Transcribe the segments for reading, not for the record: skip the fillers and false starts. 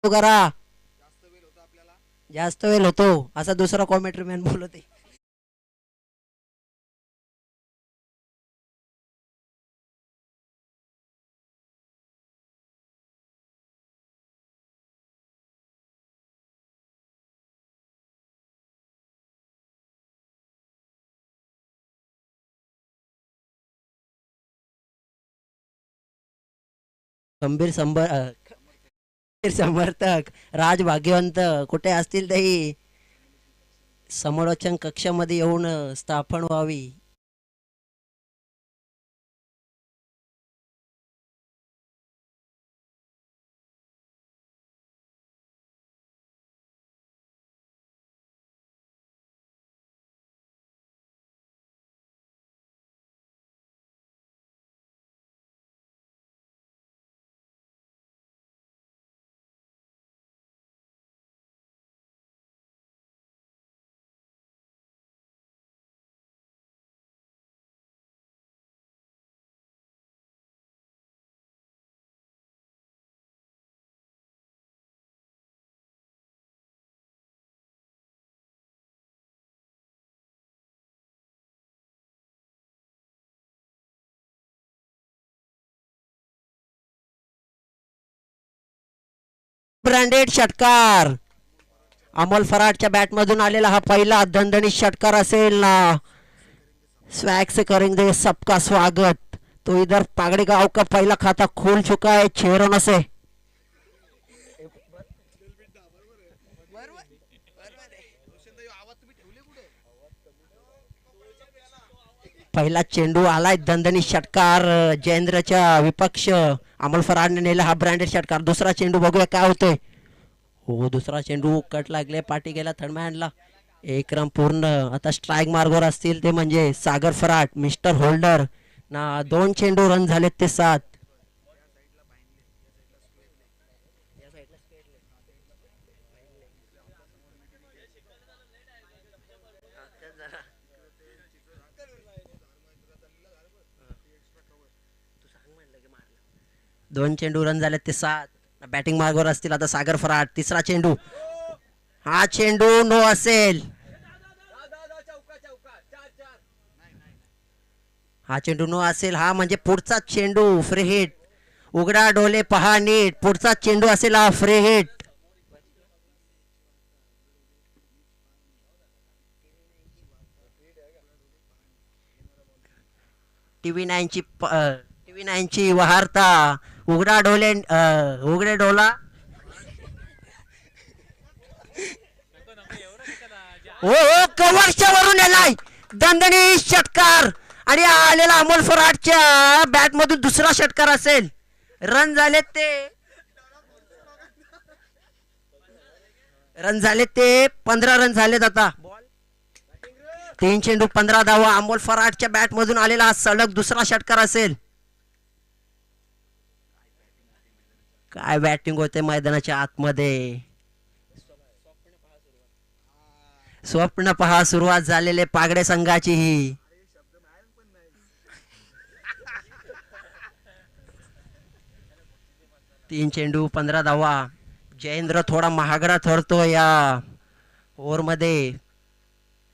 करा. जास्त वेळ होतो असा दुसरा कॉमेंट्री मॅन बोलत आहे. गंभीर समर्थक राज भाग्यवंत कुठे असतील तेही समालोचन कक्षामध्ये येऊन स्थापन व्हावी. ब्रँडेड षटकार अमोल फराटच्या बॅट मधून आलेला हा पहिला दणदणीत षटकार असेल ना. स्वैग से करेंगे सबका स्वागत. तो इधर पागड़ी गांव का पहला खाता खोल चुका है 6 रनों से. पहिला चेंडू आलाय दणदणीत षटकार जयेंद्रच्या विपक्ष अमोल फराडने नेला हा ब्रँडेड षटकार. दुसरा चेंडू बघूया काय होतोय. हो दुसरा चेंडू कट लागले पाठी गेला थर्ड मॅनला. एक रन पूर्ण. आता स्ट्राईक मार्गवर असतील ते म्हणजे सागर फराट मिस्टर होल्डर ना. 2 चेंडू रन झालेत ते 7. 2 चेंडू रन झालेत ते 7. बॅटिंग मार्गवर असतील आता सागर फराट. तिसरा चेंडू हा चेंडू नो असेल. हा चेंडू नो असेल. हा म्हणजे पुढचा चेंडू फ्री हिट. उघडा डोले पहा नीट. पुढचा चेंडू असेल हा फ्री हिट. टीव्ही 9ची वार्ता उघडा डोले उघडे डोला. हो हो कव्हरच्या वरून येलाय दणदणी षटकार आणि आलेला अमोल फराटच्या बॅट मधून दुसरा षटकार असेल. रन झाले ते 15 रन झालेत आता. 3 चेंडू 15 धावा. अमोल फराटच्या बॅट मधून आलेला हा सलग दुसरा षटकार असेल. काय बॅटिंग होते मैदानाच्या आतमध्ये. स्वप्न पहा सुरुवात झालेले पागडे संघाची ही. 3 चेंडू 15 धावा. जयेंद्र थोडा महागडा ठरतो या ओव्हर मध्ये.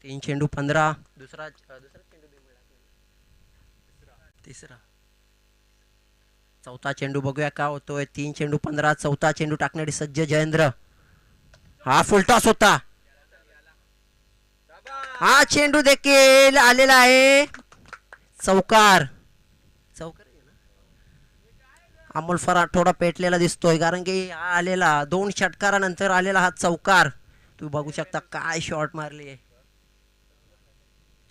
3 चेंडू 15. दुसरा चेंडू तिसरा चौथा चेंडू बघूया काय होतोय. 3 चेंडू 15. चौथा चेंडू टाकण्यासाठी सज्ज जयेंद्र. हा फुलटॉस होता. हा चेंडू देखील आलेला आहे चौकार. अमोल फराट थोडा पेटलेला दिसतोय कारण की हा आलेला 2 षटकारानंतर आलेला हा चौकार. तुम्ही बघू शकता काय शॉट मारली.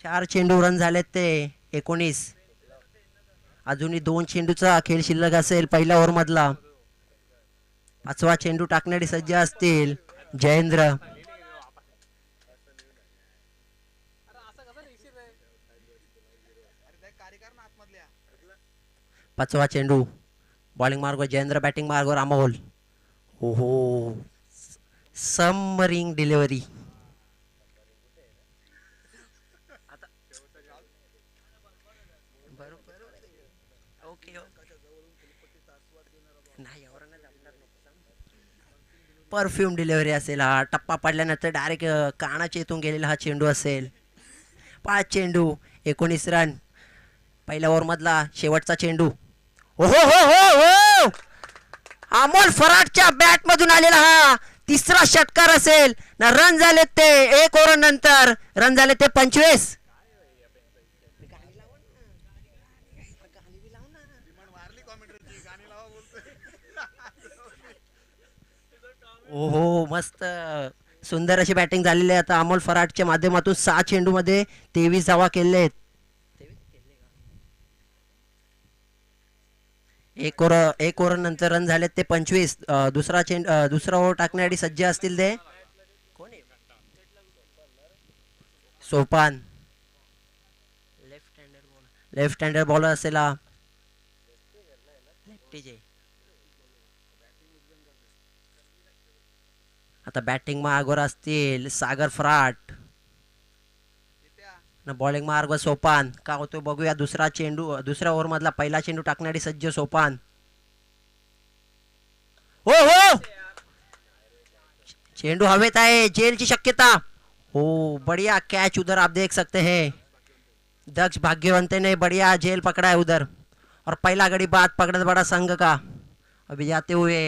4 चेंडू रन झालेत ते 19. अजूनही 2 चेंडूचा खेळ शिल्लक असेल पहिल्या ओव्हर मधला. 5वा चेंडू टाकण्यासाठी सज्ज असतील जयेंद्र. 5वा चेंडू बॉलिंग मार्गवर जयेंद्र. बॅटिंग मार्गवर अमोल. हो हो सम रिंग डिलिव्हरी. ओके नाही परफ्यूम डिलिव्हरी असेल, हा टप्पा पडल्यानंतर डायरेक्ट कानाच्या इथून गेलेला हा चेंडू असेल. 5 चेंडू 19 रन. पहिल्या ओव्हरमधला शेवटचा चेंडू. हो हो हो हो हो, अमोल फराटच्या बॅट मधून आलेला हा तिसरा षटकार असेल ना. रन झाले ते 1 ओव्हर नंतर, रन झाले ते 25. ओहो, मस्त सुंदर अशी बॅटिंग झालेली आहे आता अमोल फराटच्या माध्यमातून. 6 चेंडू मध्ये 23 धावा केले आहेत. 1 ओव्हर नंतर रन झालेत ते 25. दुसरा ओव्हर टाकण्यासाठी सज्ज असतील ते सोपान. लेफ्ट हँडर बॉलर असेल हा. आता बॅटिंग मार्गवर असतील सागर फराट ना, बॉलिंग मार्ग सोपान. का होतो बघूया. दुसऱ्या ओव्हर मधला पहिला चेंडू टाकण्यासाठी सज्ज सोपान. हो हो, चेंडू हवेत आहे, जेलची शक्यता. हो, बढ़िया कैच उधर आप देख सकते हैं. दक्ष भाग्यवंते ने बढ़िया जेल पकड़ा है उधर. और पहला गड़ी बात पकड़त बड़ा संघ का अभी जाते हुए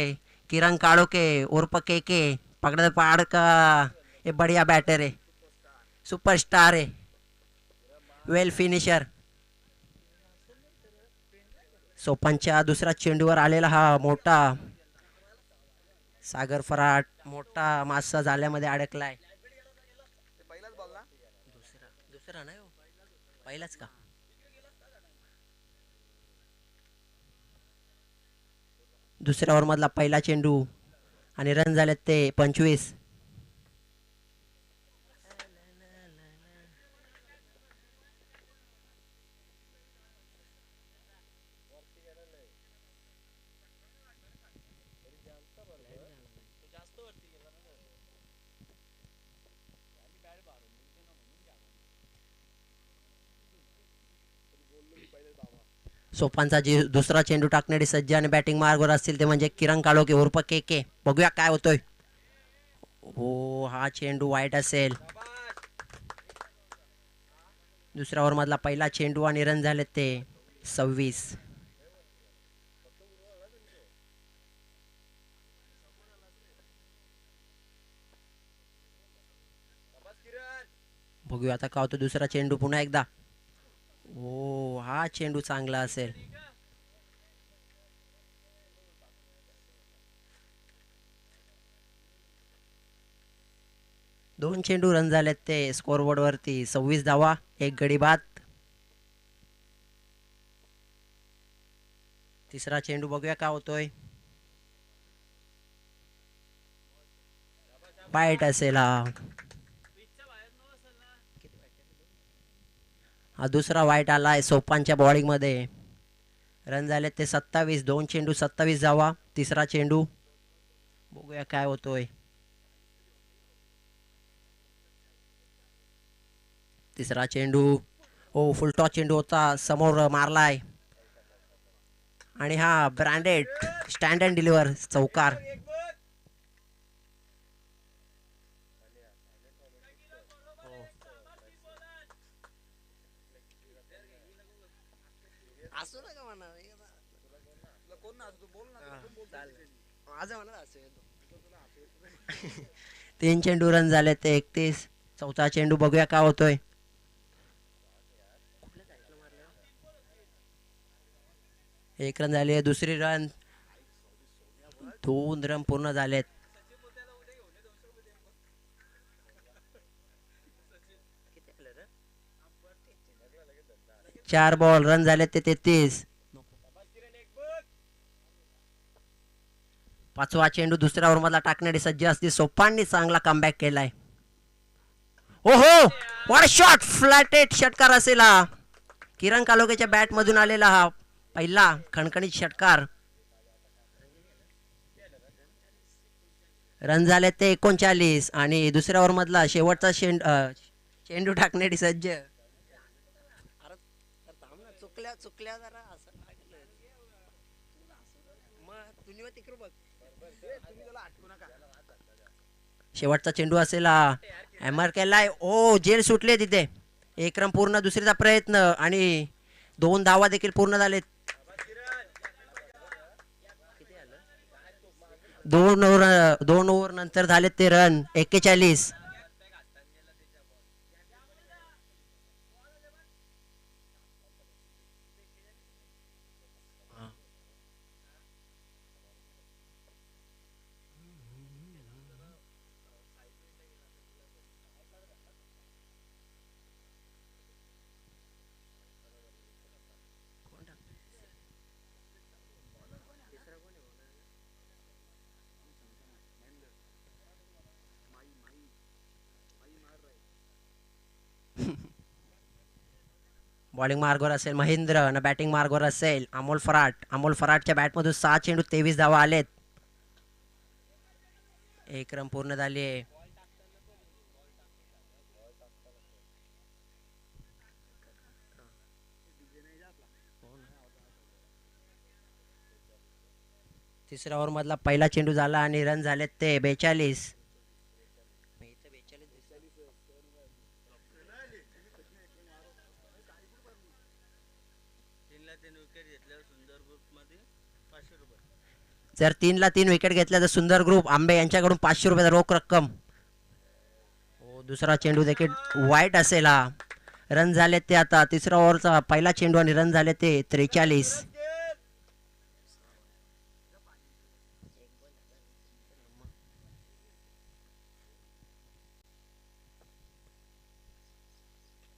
किरण काड़ो के उर्फ के पकड़त पहाड़ का. ये बढ़िया बैटर है, सुपरस्टार है, वेल फिनिशर. सोपानच्या दुसऱ्या चेंडूवर आलेला हा मोठा सागर फराट मोठा मासा जाल्यामध्ये अडकलाय. दुसरा नाही हो, पहिलाच का. दुसऱ्या ओव्हर मधला पहिला चेंडू आणि रन झालेत ते 25. सोपानचा जे दुसरा चेंडू टाकणारी सज्ज आणि बॅटिंग मार्गवर असतील ते म्हणजे किरण काळोखे उर्फ के. बघूया काय होतोय. हो, हा चेंडू वाईट असेल. दुसऱ्या ओव्हर मधला पहिला चेंडू आणि रन झालेत ते 26. बघूया आता का होतो. दुसरा चेंडू पुन्हा एकदा. हो, हा चेंडू चांगला असेल. दोन चेंडू रन झालेत ते स्कोरबोर्ड वरती. 26 धावा, 1 गडी बाद. तिसरा चेंडू बघूया का होतोय. वाईट असेल हा. हा दुसरा वाईट आलाय सोपानच्या बॉलिंग मध्ये. रन झाले ते 27. 2 चेंडू 27 धावा. तिसरा चेंडू बघूया काय होतोय. तिसरा चेंडू हो, फुलटॉस चेंडू होता, समोर मारलाय. आणि हा ब्रँडेड स्टँड अँड डिलिव्हर चौकार. असू नका म्हणा, माझं म्हणा असू. 3 चेंडू रन झाले ते 31. चौथा चेंडू बघूया काय होतोय. 1 रन झाले. दुसरी रन 2 रन पूर्ण झालेत. 4 बॉल रन झाले ते 33. पाचवा चेंडू दुसऱ्या ओव्हर मधला टाकण्यासाठी सज्ज असतील सोपाननी. चांगला कमबॅक केलाय. ओहो, व्हॉट शॉट, फ्लॅटेड षटकार असेल हा. किरण कालोखेच्या बॅट मधून आलेला हा पहिला खणखणीत षटकार. रन झाले ते 39. आणि दुसऱ्या ओव्हर मधला शेवटचा चेंडू टाकण्यासाठी सज्ज. चुकल्या जरा असं मग तुम्ही तिकडे बघ. शेवटचा चेंडू असेल हा. हॅमर केलाय. ओ जेल सुटले तिथे. एक रन पूर्ण. दुसरीचा प्रयत्न आणि 2 धावा देखील पूर्ण झालेत. 2 ओव्हर नंतर झालेत ते रन 41. बॉलिंग मार्गवर असेल महेंद्र आणि बॅटिंग मार्गवर असेल अमोल फराट. अमोल फराटच्या बॅटमधून 6 चेंडू 23 धावा आलेत. एक रन पूर्ण झाली आहे. तिसऱ्या ओव्हर मधला पहिला चेंडू झाला आणि रन झालेत ते 42. जर 3ला 3 विकेट घेतल्या तर सुंदर ग्रुप आंबे यांच्याकडून 500 रुपये रोख रक्कम. हो दुसरा चेंडू देखील वाईट असेल हा. रन झाले ते आता तिसऱ्या ओव्हरचा पहिला चेंडू आणि रन झाले ते 43.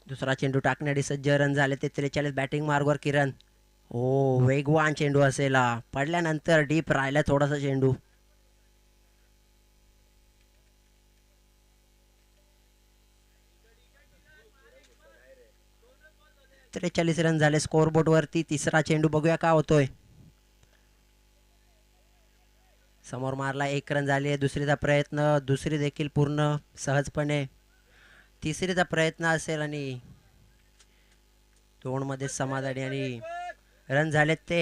दुसरा चेंडू टाकण्यासाठी सज्ज. रन झाले ते 43. बॅटिंग मार्गवर किरण. हो वेगवान चेंडू असेल हा. पडल्यानंतर डीप राहिला थोडासा चेंडू. 43 रन झाले स्कोअर बोर्ड वरती. तिसरा चेंडू बघूया काय होतोय. समोर मारला. 1 रन झाले. दुसरीचा प्रयत्न. दुसरी देखील पूर्ण सहजपणे. तिसरीचा प्रयत्न असेल आणि 2 मध्ये समाधानी आणि रन झालेत ते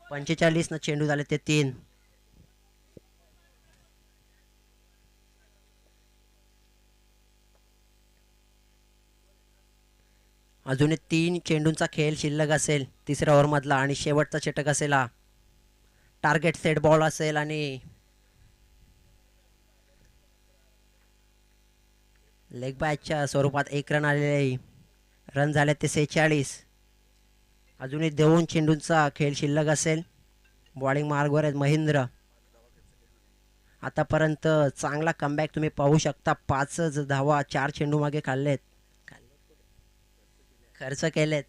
45 न चेंडू झाले ते 3. अजून 3 चेंडूंचा खेळ शिल्लक असेल तिसऱ्या ओव्हर मधला आणि शेवटचा षटक असेल हा. टार्गेट सेट बॉल असेल आणि लेग बॅचच्या स्वरूपात 1 रन आलेले. रन झाले ते 46. अजूनही 2 चेंडूंचा खेळ शिल्लक असेल. बॉलिंग मार्गवर आहेत महेंद्र. आतापर्यंत चांगला कमबॅक तुम्ही पाहू शकता. 5 धावा 4 चेंडू मागे खाल्लेत. खर्च केलेत.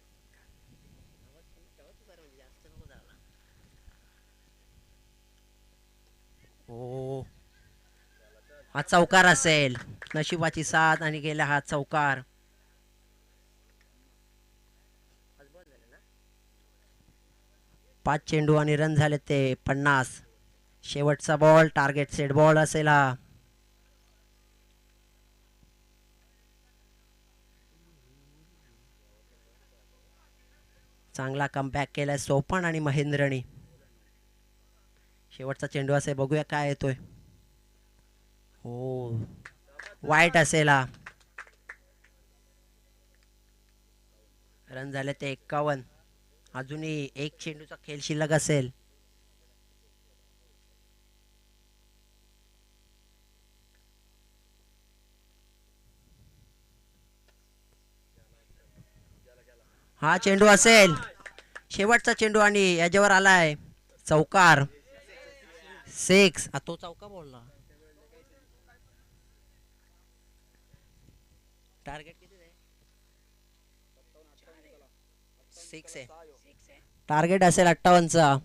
हो हा चौकार असेल. नशिबाची साथ आणि गेला हा चौकार. 5 चेंडू आणि रन झाले ते 50. शेवटचा बॉल टार्गेट सेट बॉल असेल हा. चांगला कमबॅक केलाय सोपन आणि महेंद्रनी. शेवटचा चेंडू असेल बघूया काय येतोय. हो वाईट असेल हा. रन झाले ते 51. अजूनही 1 चेंडूचा खेळ शिल्लक असेल. हा चेंडू असेल. शेवटचा चेंडू आणि याच्यावर आलाय चौकार. 6. तो चौका बोलला. टार्गेट किती आहे. 6 आहे. टार्गेट असेल 58चा.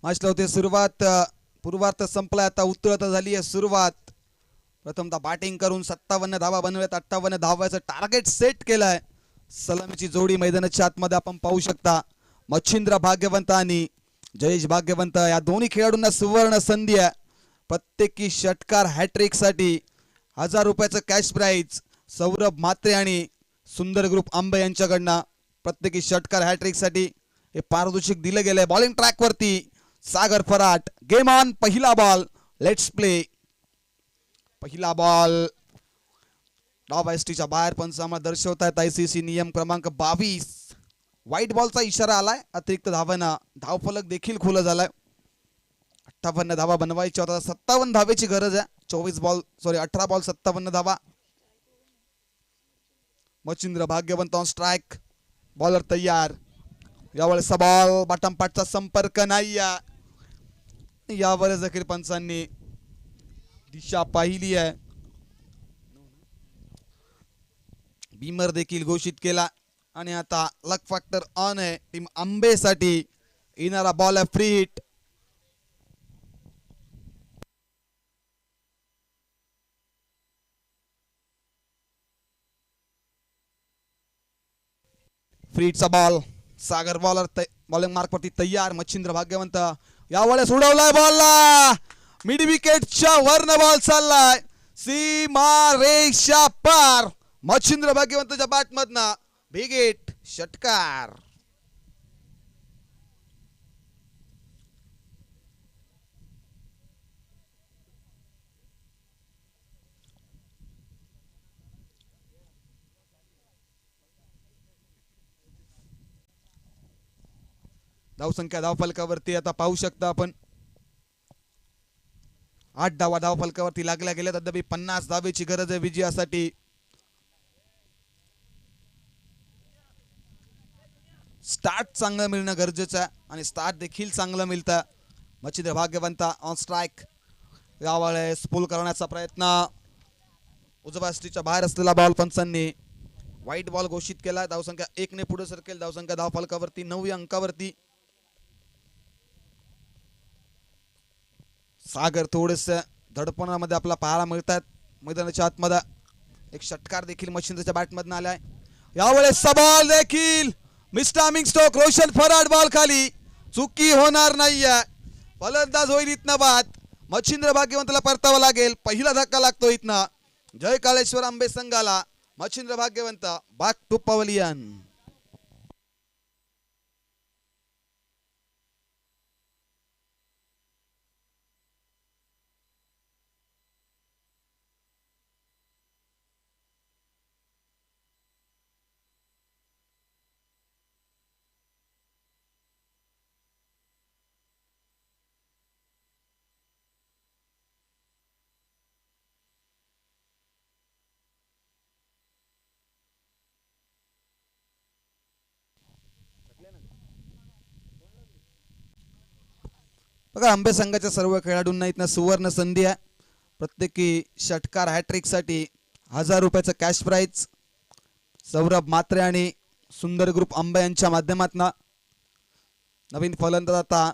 मॅचला होते सुरुवात. पूर्वार्ध संपलाय, आता उत्तरार्ध झाली आहे सुरुवात. प्रथमतः बॅटिंग करून 57 धावा बनवल्यात. 58 धावाचं टार्गेट सेट केलंय. सलामीची जोडी मैदानाच्या आतमध्ये आपण पाहू शकता. मच्छिंद्र भाग्यवंत आणि जयेश भाग्यवंत या दोन्ही खेळाडूंना सुवर्ण संधी आहे. प्रत्येकी षटकार हॅट्रिक साठी 1000 रुपयाचं कॅश प्राइज सौरभ म्हात्रे आणि सुंदर ग्रुप आंबे यांच्याकडनं प्रत्येकी षटकार हॅट्रिक साठी हे पारितोषिक दिलं गेलंय. बॉलिंग ट्रॅक वरती सागर फराट. Game on. पहिला बॉल. Let's play. पहिला बॉल डाव एसटीच्या बाहेर पंच आम्हाला दर्शवतायत. ICC नियम क्रमांक 22. व्हाईट बॉलचा इशारा आलाय. अतिरिक्त धावांना धावफलक देखील खुला झालाय. 58 धावा बनवायच्या होता. 57 धावेची गरज आहे. 18 बॉल 57 धावा. Machhindra Bhagyawant on strike. Bowler तयार. यावेळेस बॉल बॉटम पाठचा संपर्क नाही. यावेळेस देखील पंचांनी दिशा पाहिली आहे. बीमर देखील घोषित केला आणि आता लक फॅक्टर ऑन आहे टीम आंबेसाठी. येणारा बॉल आहे फ्री हिट. फ्रीटचा बॉल. सागर बॉलर बॉलिंग मार्क वरती तयार. मच्छिंद्र भाग्यवंत यावेळेस उडवलाय बॉलला. मिड विकेटच्या वरन बॉल चाललाय. सीमा रेषा पार. मच्छिंद्र भाग्यवंतच्या बॅट मधनं बिग हिट. षटकार. धावसंख्या धावफलकावरती आता पाहू शकता आपण. 8 धावा धावफलकावरती लागल्या गेल्या. अद्याप 50 धावेची गरज आहे विजयासाठी. स्टार्ट चांगलं मिळणं गरजेचं आहे आणि स्टार्ट देखील चांगलं मिळतं. Machhindra Bhagyawant on strike. यावेळेस पुल करण्याचा प्रयत्न. उजव्या स्टीच्या बाहेर असलेला बॉल पंचांनी व्हाईट बॉल घोषित केला. धावसंख्या 1 ने पुढे सरकेल. धावसंख्या धावफलकावरती 9 अंकावरती. सागर थोडेस धडपणामध्ये आपला पाहायला मिळतात. मैदानाच्या आतमध्ये एक षटकार देखील मच्छिंद्रच्या बॅटमधून आलाय. यावेळेस बॉल देखील मिस्टामिंग स्ट्रोक. रोशन फराड बॉल खाली. चुकी होणार नाहीये. फलंदाज होईल इथनं बाद. मच्छिंद्र भाग्यवंतला परतावा लागेल. पहिला धक्का लागतो इथनं जय काळेश्वर आंबे संघाला. Machhindra Bhagyawant back to pavilion. बघा आंबे संघाच्या सर्व खेळाडूंना इथं सुवर्ण संधी आहे. प्रत्येकी षटकार हॅट्रिक साठी 1000 रुपयाचं कॅश प्राइज सौरभ म्हात्रे आणि सुंदर ग्रुप आंबे यांच्या माध्यमातून. नवीन फलंदाज आता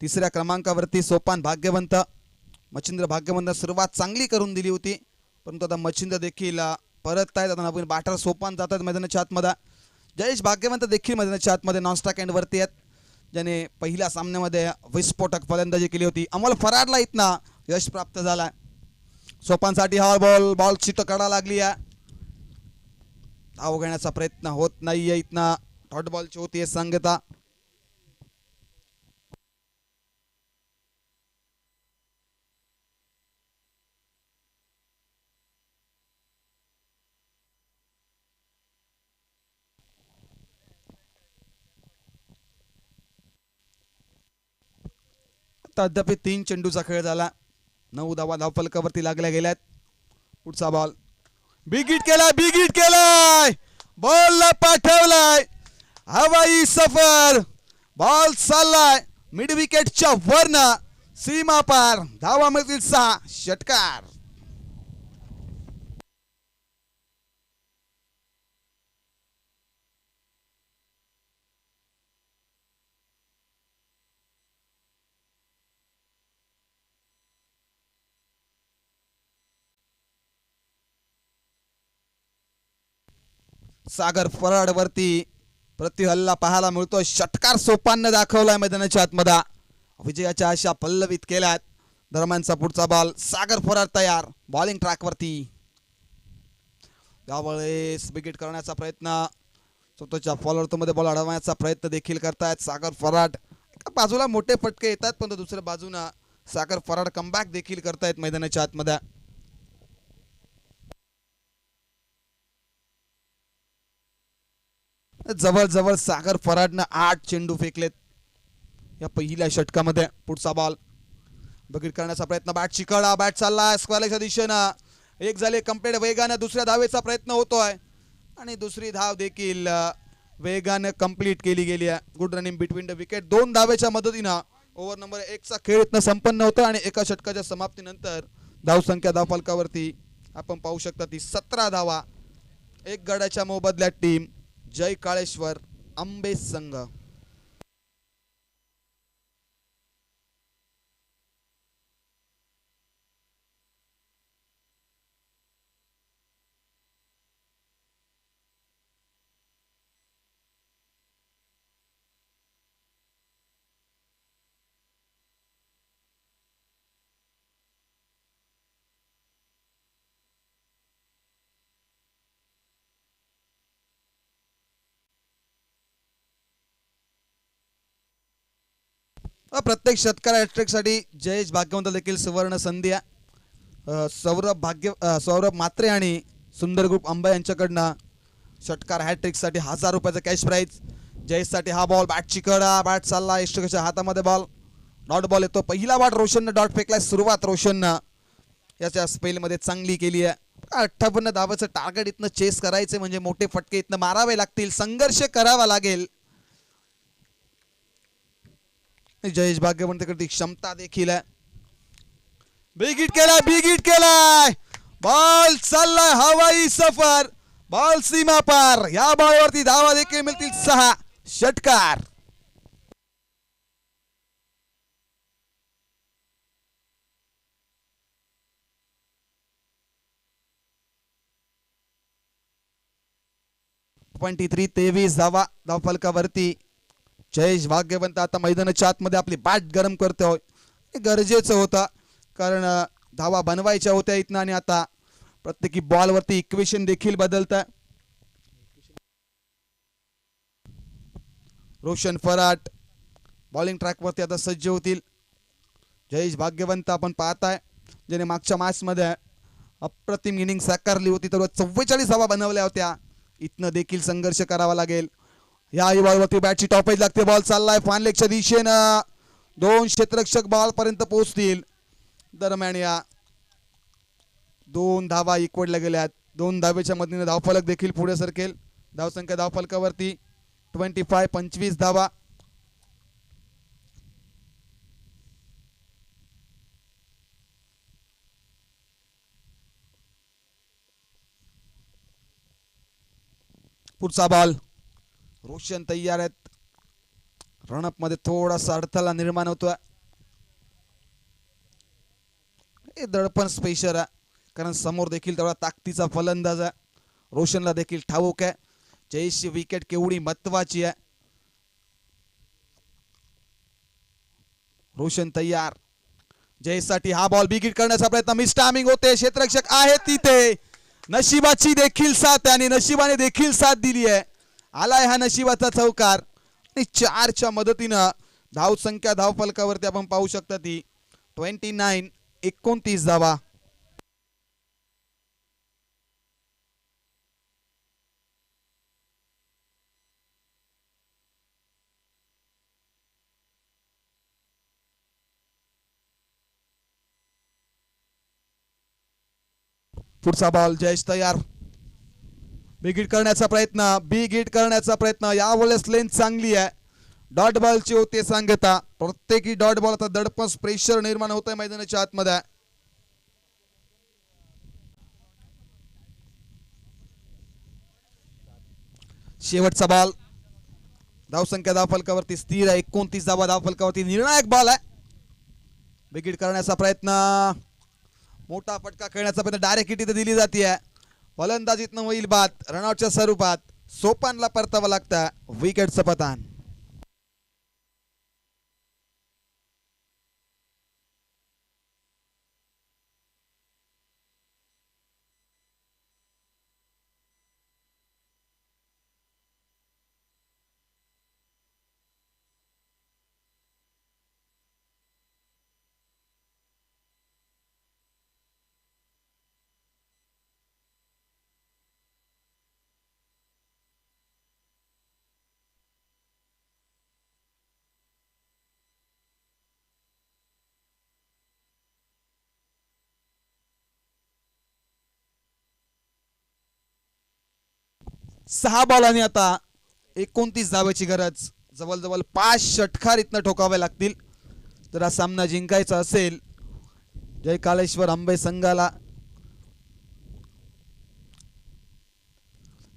तिसऱ्या क्रमांकावरती सोपान भाग्यवंत. मच्छिंद्र भाग्यवंत सुरुवात चांगली करून दिली होती परंतु आता मच्छिंद्र देखील परत आहेत. आता नवीन बॅटर सोपान जातात मैदानाच्या आतमध्ये. जयेश भाग्यवंत देखील मैदानाच्या आतमध्ये नॉन स्ट्राइक एंड वरती आहेत. ज्याने पहिल्या सामन्यामध्ये विस्फोटक फलंदाजी केली होती. अमोल फराडला इथनं यश प्राप्त झाला. सोपानसाठी हा बॉल चित्त कडा लागली आहे. धाव घेण्याचा प्रयत्न होत नाहीये. इथनं डॉट बॉलची होती सांगता. अद्याप 3 चेंडूचा खेळ झाला. 9 धावा धावफलकावरती लागल्या गेल्यात. पुढचा बॉल बिग हिट केलाय. बिग हिट केलाय. बॉलला पाठवलाय. हवाई सफर. बॉल चाललाय मिड विकेटच्या वरन सीमा पार. धावा मिळतील 6. षटकार. सागर फराड वरती प्रति हल्ला पाहायला मिळतो. षटकार सोपान दाखवलाय मैदानाच्या आतमध्ये. विजयाच्या आशा पल्लवित केल्यात. दरम्यानचा पुढचा बॉल. सागर फराड तयार बॉलिंग ट्रॅक वरती. यावेळेस विकेट करण्याचा प्रयत्न, स्वतःच्या फॉलोअर मध्ये बॉल अडवण्याचा प्रयत्न देखील करतायत सागर फराड. एका बाजूला मोठे फटके येतात पण दुसऱ्या बाजूला सागर फराड कमबॅक देखील करतायत मैदानाच्या आतमध्ये. जवळ जवळ सागर फराडनं 8 चेंडू फेकलेत या पहिल्या षटकामध्ये. पुढचा बॉल विकेट करण्याचा प्रयत्न. बॅट चिकडा, बॅट चालला स्क्वेअरच्या दिशेनं. एक झाले कंप्लीट. वेगाने दुसऱ्या धावेचा प्रयत्न होतोय आणि दुसरी धाव देखील वेगाने कंप्लीट केली गेली आहे. Good running between the wicket. 2 धावेच्या मदतीनं ओव्हर नंबर 1 चा खेळ इथनं संपन्न होता आणि एका षटकाच्या समाप्तीनंतर धावसंख्या धावफलकावरती आपण पाहू शकता ती 17 धावा. 1 गडाच्या मोबदल्यात टीम जय काळेश्वर आंबे संघ. प्रत्येक षटकार हॅट्रिक साठी जयेश भाग्यवंत देखील सुवर्ण संधी आहे. सौरभ मात्रे आणि सुंदर ग्रुप अंबा यांच्याकडनं षटकार हॅट्रिक साठी 1000 रुपयाचा कॅश प्राइज. जयेश साठी हा बॉल. बॅट चिकडा, बॅट चालला इष्टकाच्या हातामध्ये बॉल. डॉट बॉल येतो. पहिला बॉल रोशननं डॉट फेकलाय. सुरुवात रोशननं याच्या स्पेल मध्ये चांगली केली आहे. 58 धावाचं टार्गेट इथनं चेस करायचे म्हणजे मोठे फटके इथनं मारावे लागतील, संघर्ष करावा लागेल. जयेश भाग्यवंतकडे क्षमता देखील आहे. बिग हिट केलाय. बॉल चाललाय हवाई सफर. बॉल सीमा पार. या बॉलवरती धावा देखील मिळतील 6. षटकार. .23 23 धावा धावफलकावरती. जयेश भाग्यवंत आता मैदानाच्या आतमध्ये आपली बॅट गरम करतोय. हे गरजेचं होतं कारण धावा बनवायच्या होत्या इथनं आणि आता प्रत्येकी बॉलवरती इक्वेशन देखील बदलत आहे. रोशन फराट बॉलिंग ट्रॅकवरती आता सज्ज होतील. जयेश भाग्यवंत आपण पाहताय ज्याने मागच्या मॅचमध्ये अप्रतिम इनिंग साकारली होती तर 44 धावा बनवल्या होत्या. इथनं देखील संघर्ष करावा लागेल. या बॉलवरती बॅटची टॉपेज लागते. बॉल चाललाय फानलेगच्या दिशेनं. 2 क्षेत्ररक्षक बॉल पर्यंत पोहोचतील. दरम्यान या 2 धावा इक्वडल्या गेल्यात. 2 धावेच्या मदतीने धावफलक देखील पुढे सरकेल. धावसंख्या धावफलकावरती 25 धावा. पुढचा बॉल. रोशन तयार आहेत. रनअप मध्ये थोडासा अडथळा निर्माण होतोय. हे दडपण स्पेशल आहे कारण समोर देखील तेवढा ताकदीचा फलंदाज आहे. रोशनला देखील ठाऊक आहे जयेशची विकेट केवढी महत्वाची आहे. रोशन तयार. जयेशसाठी हा बॉल बिग हिट करण्याचा प्रयत्न. मिस टायमिंग होते. क्षेत्ररक्षक आहे तिथे. नशिबाची देखील साथ आणि नशिबाने देखील साथ दिली आहे. आलाय हा नशिबाचा चौकार आणि 4च्या मदतीनं धावसंख्या धावफलकावरती आपण पाहू शकता ती 29 धावा. पुढचा बॉल. जयेश तयार. बिग हिट करण्याचा प्रयत्न. यावेळेस लेंथ चांगली आहे. डॉट बॉलची होते सांगता. प्रत्येकी डॉट बॉल आता दडपण प्रेशर निर्माण होत आहे मैदानाच्या आतमध्ये. शेवटचा बॉल. धावसंख्या धावफलकावरती स्थिर आहे. 29 धावा धावफलकावरती. निर्णायक बॉल आहे. बिग हिट करण्याचा प्रयत्न. मोठा फटका खेळण्याचा प्रयत्न. डायरेक्ट हिट इथे दिली जाते. फलंदाजीतनं होईल बाद रनआउटच्या स्वरूपात. सोपानला परतावं लागतं विकेटचं पतन. सहा बॉलांनी आता 29 धावेची गरज. जवळजवळ 5 षटकार इथनं ठोकावे लागतील तर हा सामना जिंकायचा असेल जय काळेश्वर आंबे संघाला.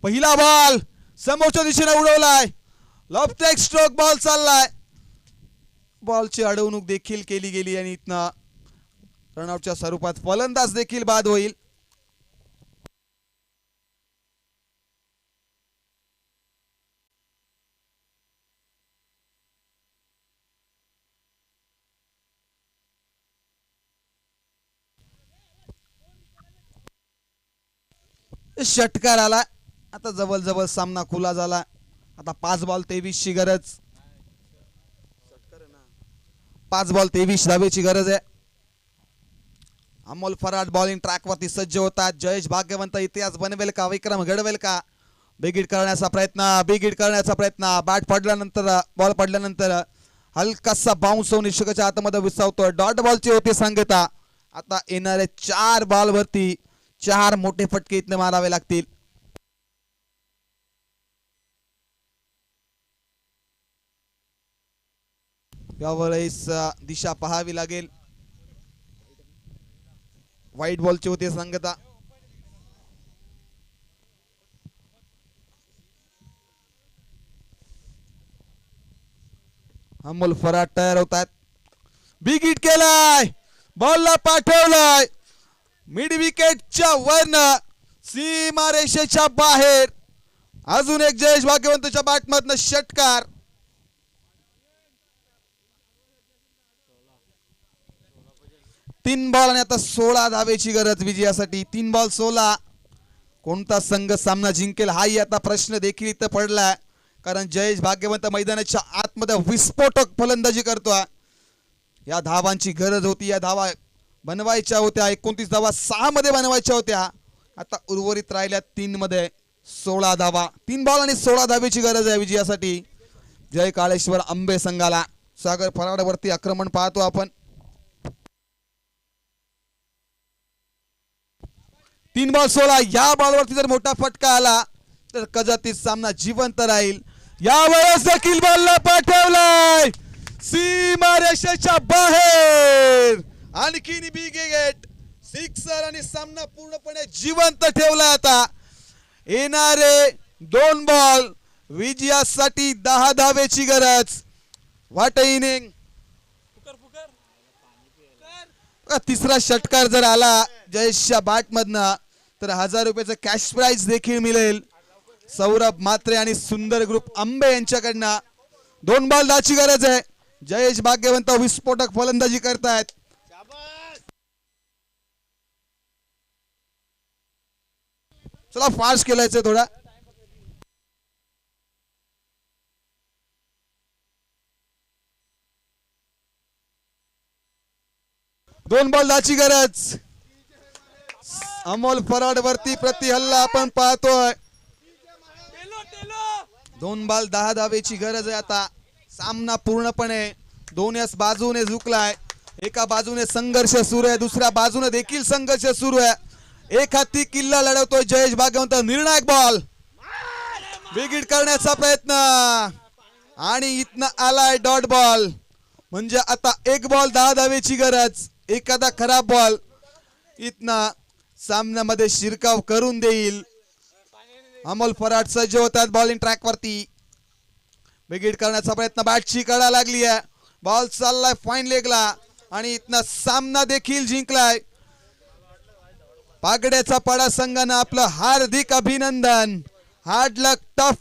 पहिला बॉल समोरच्या दिशेने उडवलाय. लॉफ्टेक स्ट्रोक बॉल चाललाय. बॉलची अडवणूक देखील केली गेली आणि इथनं रनआउटच्या स्वरूपात फलंदाज देखील बाद होईल. षटकार आला. आता जवळ सामना खुला झाला. आता 5 बॉल 23 ची गरज. 5 बॉल 23 धावेची गरज आहे. अमोल फराड बॉलिंग ट्रॅक वरती सज्ज होतात. जयेश भाग्यवंत इतिहास बनवेल का, विक्रम घडवेल का? बिगिट करण्याचा प्रयत्न. बॅट पडल्यानंतर बॉल पडल्यानंतर हलकासा बाउन्स होऊन निषेधाच्या आतमध्ये विसावतोय. डॉट बॉलची होती सांगता. आता येणारे 4 बॉल वरती 4 मोठे फटके इथने मारावे लागतील. यावेळेस दिशा पाहावी लागेल. व्हाईट बॉलची होती सांगता. अमोल फराड तयार होतात. बिग हिट केलाय. बॉलला पाठवलाय मिड विकेटच्या वरन सीमारेषेच्या बाहेर. अजून एक जयेश भाग्यवंतच्या बॅटमधनं षटकार. तीन बॉल आणि आता 16 धावेची गरज विजयासाठी. 3 बॉल 16. कोणता संघ सामना जिंकेल हाही आता प्रश्न देखील इथं पडलाय. कारण जयेश भाग्यवंत मैदानाच्या आतमध्ये विस्फोटक फलंदाजी करतोय. या धावांची गरज होती. या धावा बनवायच्या होत्या. 29 धावा 6 मध्ये बनवायच्या होत्या. आता उर्वरित राहिल्या 3 मध्ये 16 धावा. 3 बॉल आणि 16 धावेची गरज आहे विजयासाठी जय काळेश्वर आंबे संघाला. सागर फराडवरती आक्रमण पाहतो आपण. 3 बॉल 16. या बॉलवरती जर मोठा फटका आला तर कदाचित सामना जिवंत राहील. यावेळेस देखील बॉलला पाठवलाय सीमारेषेच्या बाहेर. आणखीन बिग गेट सिक्सर आणि सामना पूर्णपणे जिवंत ठेवला. आता येणारे 2 बॉल विजयासाठी 10 धावेची गरज. What inning. तिसरा षटकार जर आला जयेशच्या बॅट मधनं तर 1000 रुपयाचं कॅश प्राइज देखील मिळेल. सौरभ मात्रे आणि सुंदर ग्रुप आंबे यांच्याकडनं. 2 बॉल 10ची गरज आहे. जयेश भाग्यवंत विस्फोटक फलंदाजी करतायत. चला फास्ट खेळायचं थोडा. दोन बॉल 10ची गरज. अमोल फराड वरती प्रति हल्ला आपण पाहतोय. 2 बॉल 10 धावेची गरज आहे. आता सामना पूर्णपणे दोन्ही बाजूने झुकलाय. एका बाजूने संघर्ष सुरू आहे, दुसऱ्या बाजूने देखील संघर्ष सुरू आहे. एक हाती किल्ला लढवतोय जयेश भाग्यवंत. निर्णायक बॉल बिगिट करण्याचा प्रयत्न आणि इथनं आलाय डॉट बॉल. म्हणजे आता 1 बॉल 10 धावेची गरज. एखादा खराब बॉल इथनं सामन्यामध्ये शिरकाव करून देईल. अमोल फराड सज्ज होतात बॉलिंग ट्रॅक वरती. बिगिट करण्याचा प्रयत्न. बॅटची कडा लागली आहे. बॉल चाललाय फाईन लेगला आणि इथनं सामना देखील जिंकलाय. पागड्याचा पाडा संघानं आपलं हार्दिक अभिनंदन. हार्ड लक टफ